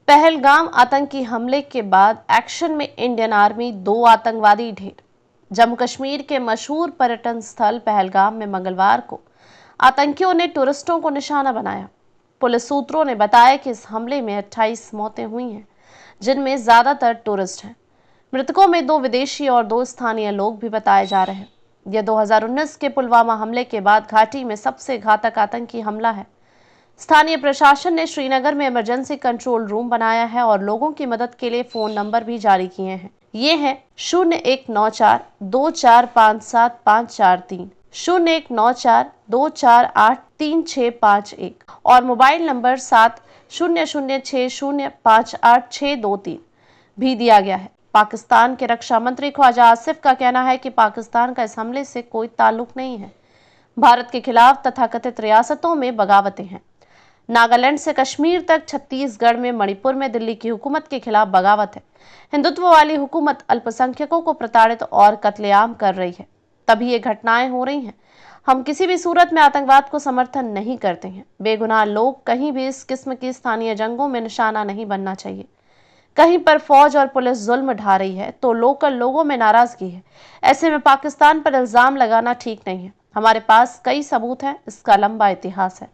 पहलगाम आतंकी हमले के बाद एक्शन में इंडियन आर्मी, 2 आतंकवादी ढेर। जम्मू कश्मीर के मशहूर पर्यटन स्थल पहलगाम में मंगलवार को आतंकियों ने टूरिस्टों को निशाना बनाया। पुलिस सूत्रों ने बताया कि इस हमले में 28 मौतें हुई हैं, जिनमें ज्यादातर टूरिस्ट हैं। मृतकों में 2 विदेशी और 2 स्थानीय लोग भी बताए जा रहे हैं। यह 2019 के पुलवामा हमले के बाद घाटी में सबसे घातक आतंकी हमला है। स्थानीय प्रशासन ने श्रीनगर में इमरजेंसी कंट्रोल रूम बनाया है और लोगों की मदद के लिए फोन नंबर भी जारी किए हैं। ये हैं 019424575543, 0194248365 और मोबाइल नंबर 7006058623 भी दिया गया है। पाकिस्तान के रक्षा मंत्री ख्वाजा आसिफ का कहना है कि पाकिस्तान का इस हमले से कोई ताल्लुक नहीं है। भारत के खिलाफ तथाकथित रियासतों में बगावतें हैं। नागालैंड से कश्मीर तक, छत्तीसगढ़ में, मणिपुर में दिल्ली की हुकूमत के खिलाफ बगावत है। हिंदुत्व वाली हुकूमत अल्पसंख्यकों को प्रताड़ित और कत्लेआम कर रही है, तभी ये घटनाएं हो रही हैं। हम किसी भी सूरत में आतंकवाद को समर्थन नहीं करते हैं। बेगुनाह लोग कहीं भी इस किस्म की स्थानीय जंगों में निशाना नहीं बनना चाहिए। कहीं पर फौज और पुलिस जुल्म ढा रही है तो लोकल लोगों में नाराजगी है। ऐसे में पाकिस्तान पर इल्जाम लगाना ठीक नहीं है। हमारे पास कई सबूत हैं, इसका लंबा इतिहास है।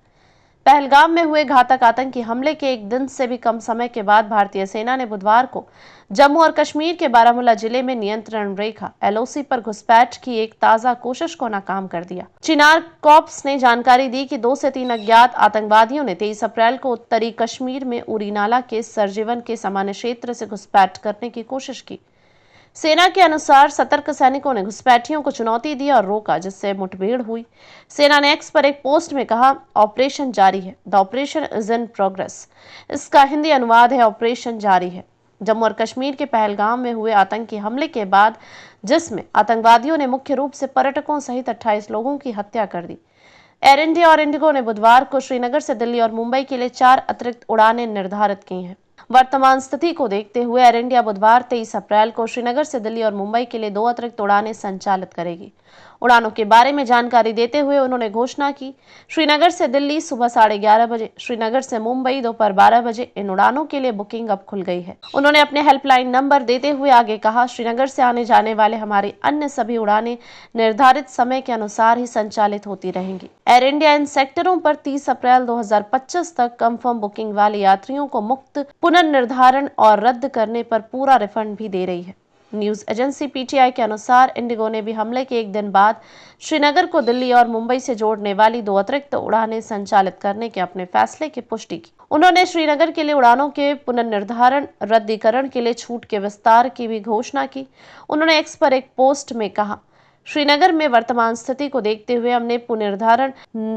पहलगाम में हुए घातक आतंकी हमले के एक दिन से भी कम समय के बाद भारतीय सेना ने बुधवार को जम्मू और कश्मीर के बारामूला जिले में नियंत्रण रेखा (LOC) पर घुसपैठ की एक ताजा कोशिश को नाकाम कर दिया। चिनार कॉर्प्स ने जानकारी दी कि 2 से 3 अज्ञात आतंकवादियों ने 23 अप्रैल को उत्तरी कश्मीर में उरी नाला के सरजीवन के सामान्य क्षेत्र से घुसपैठ करने की कोशिश की। सेना के अनुसार सतर्क सैनिकों ने घुसपैठियों को चुनौती दी और रोका, जिससे मुठभेड़ हुई। सेना ने एक्स पर एक पोस्ट में कहा, ऑपरेशन जारी है, the operation is in progress. इसका हिंदी अनुवाद है, ऑपरेशन जारी है। जम्मू और कश्मीर के पहलगाम में हुए आतंकी हमले के बाद, जिसमें आतंकवादियों ने मुख्य रूप से पर्यटकों सहित 28 लोगों की हत्या कर दी, एयर इंडिया और इंडिगो ने बुधवार को श्रीनगर से दिल्ली और मुंबई के लिए 4 अतिरिक्त उड़ानें निर्धारित की हैं। वर्तमान स्थिति को देखते हुए एयर इंडिया बुधवार 23 अप्रैल को श्रीनगर से दिल्ली और मुंबई के लिए 2 अतिरिक्त उड़ानें संचालित करेगी। उड़ानों के बारे में जानकारी देते हुए उन्होंने घोषणा की, श्रीनगर से दिल्ली सुबह 11:30 बजे, श्रीनगर से मुंबई दोपहर 12 बजे। इन उड़ानों के लिए बुकिंग अब खुल गई है। उन्होंने अपने हेल्पलाइन नंबर देते हुए आगे कहा, श्रीनगर से आने जाने वाले हमारी अन्य सभी उड़ानें निर्धारित समय के अनुसार ही संचालित होती रहेंगी। एयर इंडिया इन सेक्टरों पर 30 अप्रैल 2025 तक कंफर्म बुकिंग वाले यात्रियों को मुफ्त पुनर्निर्धारण और रद्द करने पर पूरा रिफंड भी दे रही है। न्यूज एजेंसी PTI के अनुसार इंडिगो ने भी हमले के एक दिन बाद श्रीनगर को दिल्ली और मुंबई से जोड़ने वाली 2 अतिरिक्त उड़ानें संचालित करने के अपने फैसले की पुष्टि की। उन्होंने श्रीनगर के लिए उड़ानों के पुनर्निर्धारण, रद्दीकरण के लिए छूट के विस्तार की भी घोषणा की। उन्होंने एक्स पर एक पोस्ट में कहा, श्रीनगर में वर्तमान स्थिति को देखते हुए हमने पुनर्निर्धारण,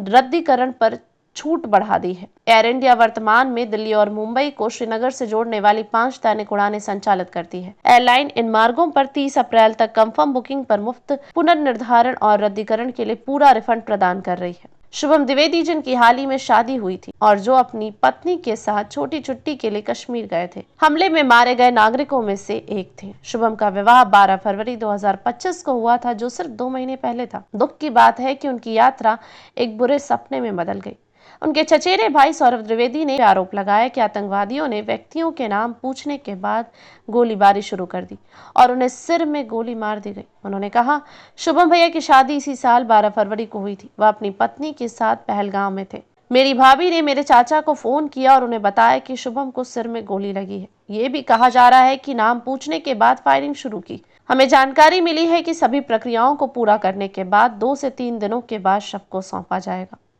रद्दीकरण पर छूट बढ़ा दी है। एयर इंडिया वर्तमान में दिल्ली और मुंबई को श्रीनगर से जोड़ने वाली 5 दैनिक उड़ानें संचालित करती है। एयरलाइन इन मार्गों पर 30 अप्रैल तक कंफर्म बुकिंग पर मुफ्त पुनर्निर्धारण और रद्दीकरण के लिए पूरा रिफंड प्रदान कर रही है। शुभम द्विवेदी, जिनकी हाल ही में शादी हुई थी और जो अपनी पत्नी के साथ छोटी छुट्टी के लिए कश्मीर गए थे, हमले में मारे गए नागरिकों में से एक थे। शुभम का विवाह 12 फरवरी 2025 को हुआ था, जो सिर्फ 2 महीने पहले था। दुख की बात है कि उनकी यात्रा एक बुरे सपने में बदल गई। उनके चचेरे भाई सौरभ द्विवेदी ने आरोप लगाया कि आतंकवादियों ने व्यक्तियों के नाम पूछने के बाद गोलीबारी शुरू कर दी और उन्हें सिर में गोली मार दी गई। उन्होंने कहा, शुभम भैया की शादी इसी साल 12 फरवरी को हुई थी। वह अपनी पत्नी के साथ पहलगाम में थे। मेरी भाभी ने मेरे चाचा को फोन किया और उन्हें बताया कि शुभम को सिर में गोली लगी है। ये भी कहा जा रहा है कि नाम पूछने के बाद फायरिंग शुरू की। हमें जानकारी मिली है कि सभी प्रक्रियाओं को पूरा करने के बाद 2 से 3 दिनों के बाद शव को सौंपा जाएगा।